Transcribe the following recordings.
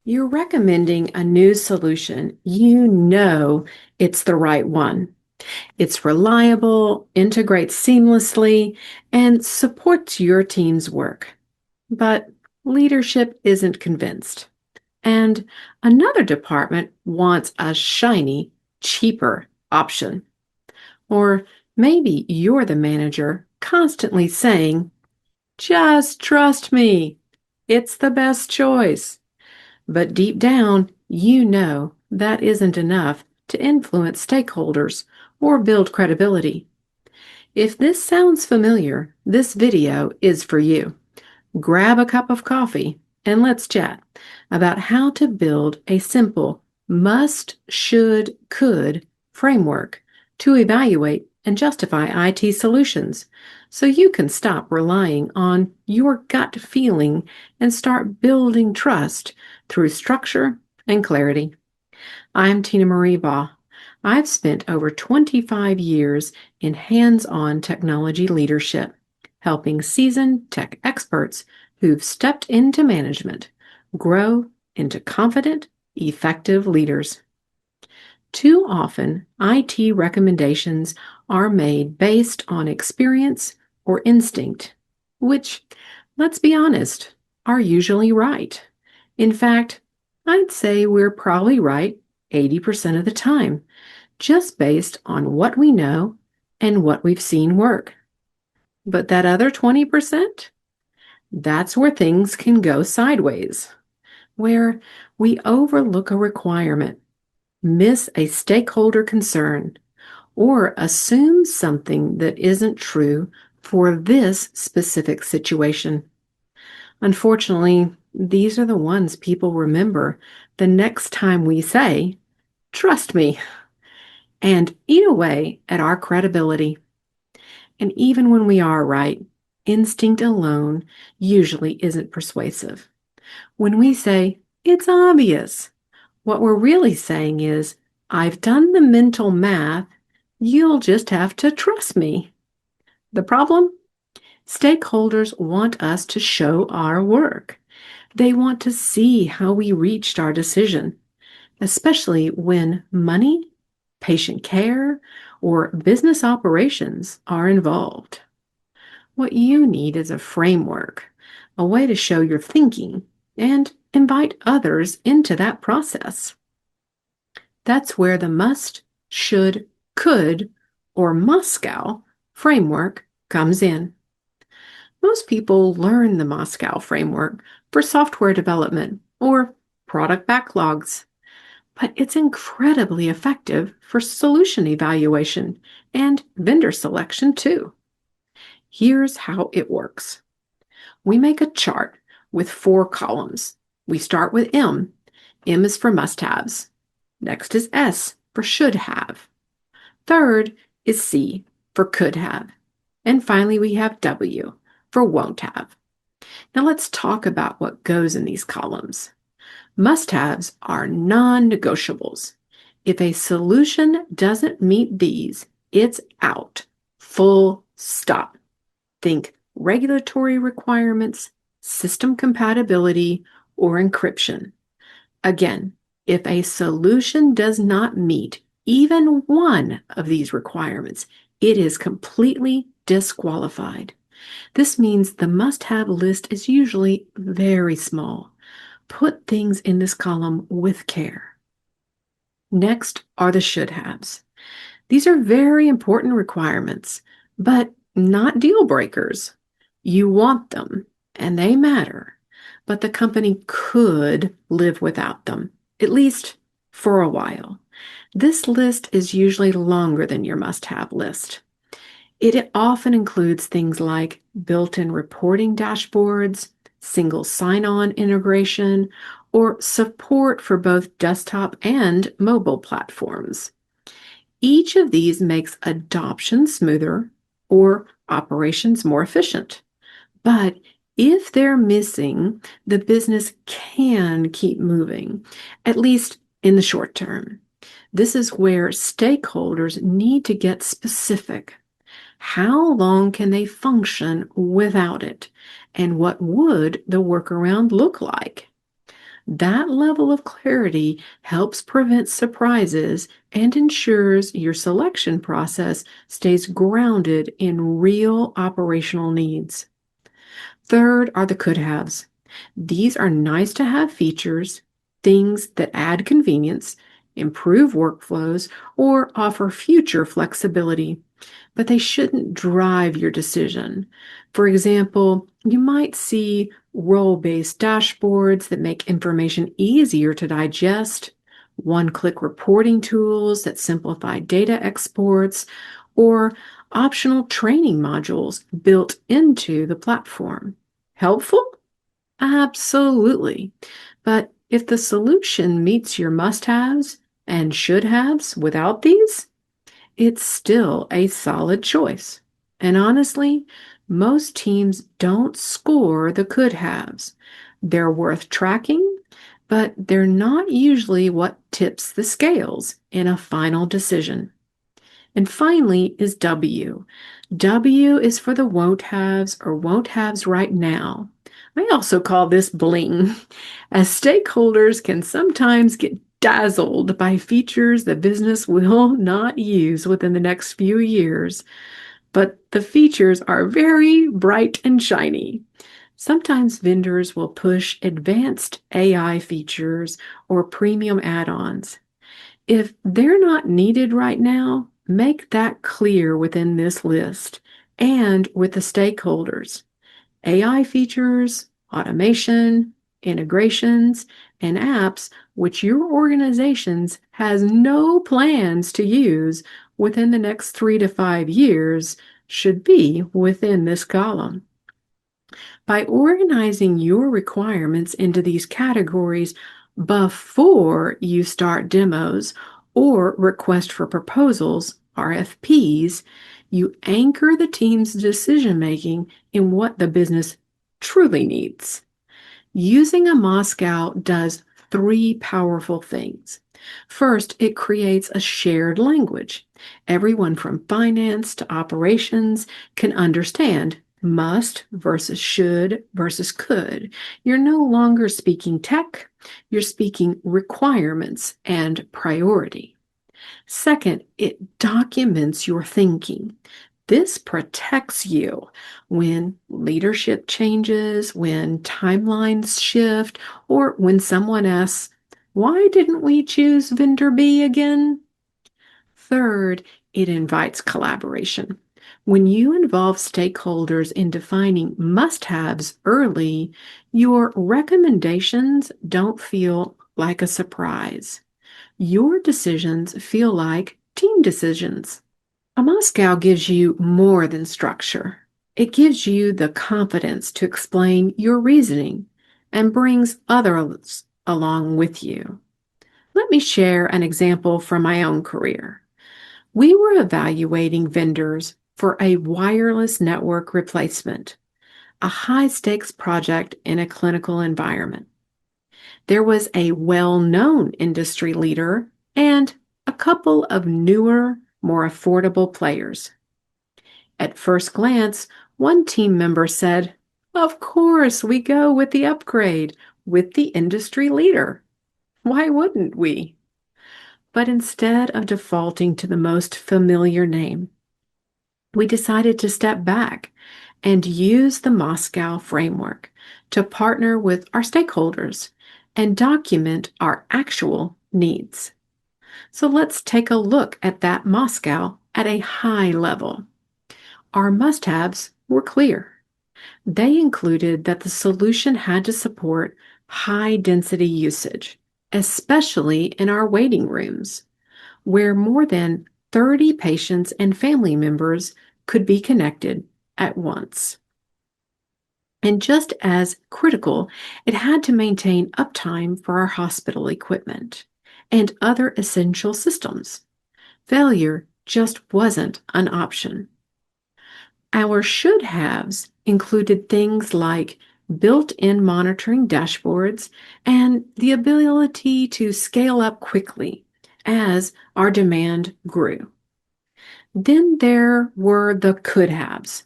You're recommending a new solution. You know it's the right one. It's reliable, integrates seamlessly, and supports your team's work. But leadership isn't convinced. And another department wants a shiny, cheaper option. Or maybe you're the manager constantly saying, just trust me. It's the best choice. But deep down, you know that isn't enough to influence stakeholders or build credibility. If this sounds familiar, this video is for you. Grab a cup of coffee and let's chat about how to build a simple must, should, could framework to evaluate and justify IT solutions so you can stop relying on your gut feeling and start building trust through structure and clarity. I'm Tina Marie Baugh. I've spent over 25 years in hands-on technology leadership, helping seasoned tech experts who've stepped into management grow into confident, effective leaders. Too often, IT recommendations are made based on experience or instinct, which, let's be honest, are usually right. In fact, I'd say we're probably right 80% of the time, just based on what we know and what we've seen work. But that other 20%, that's where things can go sideways, where we overlook a requirement, miss a stakeholder concern, or assume something that isn't true for this specific situation. Unfortunately, these are the ones people remember the next time we say, trust me, and eat away at our credibility. And even when we are right, instinct alone usually isn't persuasive. When we say, it's obvious, what we're really saying is, I've done the mental math, you'll just have to trust me. The problem? Stakeholders want us to show our work. They want to see how we reached our decision, especially when money, patient care, or business operations are involved. What you need is a framework, a way to show your thinking and invite others into that process. That's where the must, should, could, or Moscow framework comes in. Most people learn the Moscow framework for software development or product backlogs, but it's incredibly effective for solution evaluation and vendor selection too. Here's how it works. We make a chart with 4 columns. We start with M. M is for must-haves. Next is S for should have. Third is C for could have. And finally, we have W for won't have. Now let's talk about what goes in these columns. Must-haves are non-negotiables. If a solution doesn't meet these, it's out. Full stop. Think regulatory requirements, system compatibility, or encryption. Again, if a solution does not meet even one of these requirements, it is completely disqualified. This means the must-have list is usually very small. Put things in this column with care. Next are the should-haves. These are very important requirements, but not deal breakers. You want them, and they matter, but the company could live without them, at least for a while. This list is usually longer than your must-have list. It often includes things like built-in reporting dashboards, single sign-on integration, or support for both desktop and mobile platforms. Each of these makes adoption smoother or operations more efficient. But if they're missing, the business can keep moving, at least in the short term. This is where stakeholders need to get specific. How long can they function without it? And what would the workaround look like? That level of clarity helps prevent surprises and ensures your selection process stays grounded in real operational needs. Third are the could haves. These are nice to have features, things that add convenience, improve workflows, or offer future flexibility, but they shouldn't drive your decision. For example, you might see role-based dashboards that make information easier to digest, one-click reporting tools that simplify data exports, or optional training modules built into the platform. Helpful? Absolutely. But if the solution meets your must-haves and should-haves without these, it's still a solid choice. And honestly, most teams don't score the could-haves. They're worth tracking, but they're not usually what tips the scales in a final decision. And finally is W. W is for the won't haves or won't haves right now. I also call this bling, as stakeholders can sometimes get dazzled by features the business will not use within the next few years. But the features are very bright and shiny. Sometimes vendors will push advanced AI features or premium add-ons. If they're not needed right now, make that clear within this list and with the stakeholders. AI features, automation, integrations, and apps which your organizations has no plans to use within the next 3 to 5 years should be within this column. By organizing your requirements into these categories before you start demos or request for proposals, RFPs, you anchor the team's decision making in what the business truly needs. Using a Moscow does three powerful things. First, it creates a shared language. Everyone from finance to operations can understand must versus should versus could. You're no longer speaking tech, you're speaking requirements and priority. Second, it documents your thinking. This protects you when leadership changes, when timelines shift, or when someone asks, why didn't we choose vendor B again? Third, it invites collaboration. When you involve stakeholders in defining must-haves early, your recommendations don't feel like a surprise. Your decisions feel like team decisions. A Moscow gives you more than structure. It gives you the confidence to explain your reasoning and brings others along with you. Let me share an example from my own career. We were evaluating vendors for a wireless network replacement, a high-stakes project in a clinical environment. There was a well-known industry leader and a couple of newer, more affordable players. At first glance, one team member said, "Of course, we go with the upgrade, with the industry leader. Why wouldn't we?" But instead of defaulting to the most familiar name, we decided to step back and use the Moscow framework to partner with our stakeholders and document our actual needs. So let's take a look at that Moscow at a high level. Our must-haves were clear. They included that the solution had to support high-density usage, especially in our waiting rooms, where more than 30 patients and family members could be connected at once. And just as critical, it had to maintain uptime for our hospital equipment and other essential systems. Failure just wasn't an option. Our should-haves included things like built-in monitoring dashboards and the ability to scale up quickly as our demand grew. Then there were the could-haves.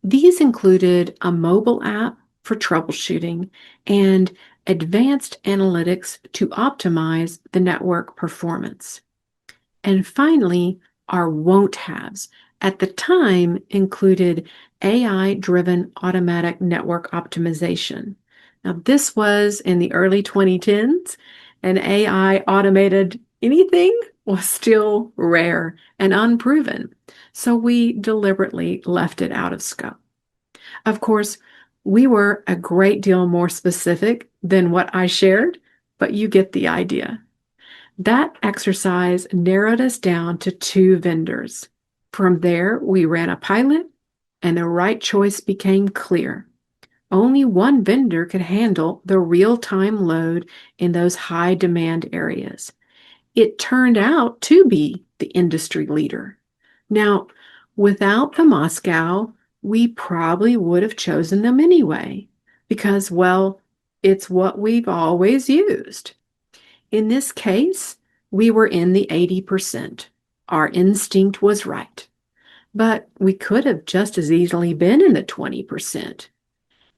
These included a mobile app for troubleshooting and advanced analytics to optimize the network performance. And finally, our won't haves at the time included AI-driven automatic network optimization. Now, this was in the early 2010s, and AI automated anything was still rare and unproven. So we deliberately left it out of scope. Of course, we were a great deal more specific than what I shared, but you get the idea. That exercise narrowed us down to 2 vendors. From there, we ran a pilot, and the right choice became clear. Only one vendor could handle the real-time load in those high-demand areas. It turned out to be the industry leader. Now, without the Moscow, we probably would have chosen them anyway, because, well, it's what we've always used. In this case, we were in the 80%. Our instinct was right. But we could have just as easily been in the 20%.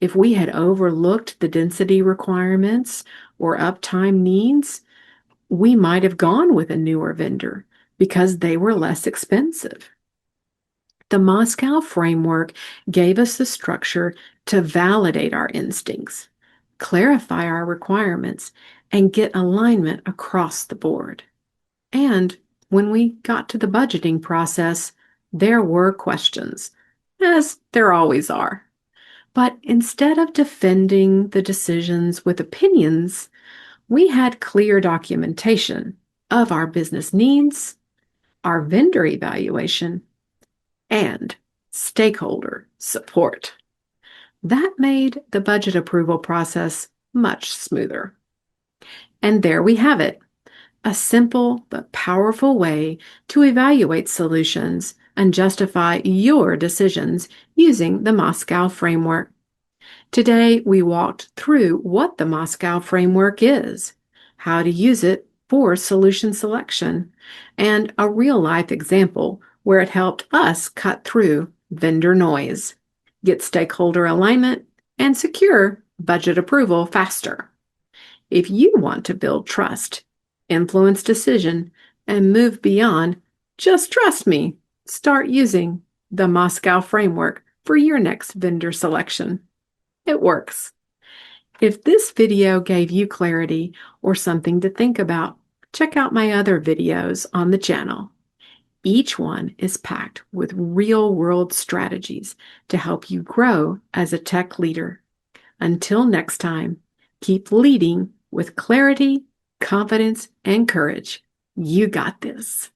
If we had overlooked the density requirements or uptime needs, we might have gone with a newer vendor because they were less expensive. The Moscow framework gave us the structure to validate our instincts, clarify our requirements, and get alignment across the board. And when we got to the budgeting process, there were questions, as there always are. But instead of defending the decisions with opinions, we had clear documentation of our business needs, our vendor evaluation, and stakeholder support. That made the budget approval process much smoother. And there we have it, a simple but powerful way to evaluate solutions and justify your decisions using the Moscow framework. Today, we walked through what the Moscow framework is, how to use it for solution selection, and a real-life example where it helped us cut through vendor noise, get stakeholder alignment, and secure budget approval faster. If you want to build trust, influence decision, and move beyond, just trust me, start using the Moscow framework for your next vendor selection. It works. If this video gave you clarity or something to think about, check out my other videos on the channel. Each one is packed with real-world strategies to help you grow as a tech leader. Until next time, keep leading with clarity, confidence, and courage. You got this.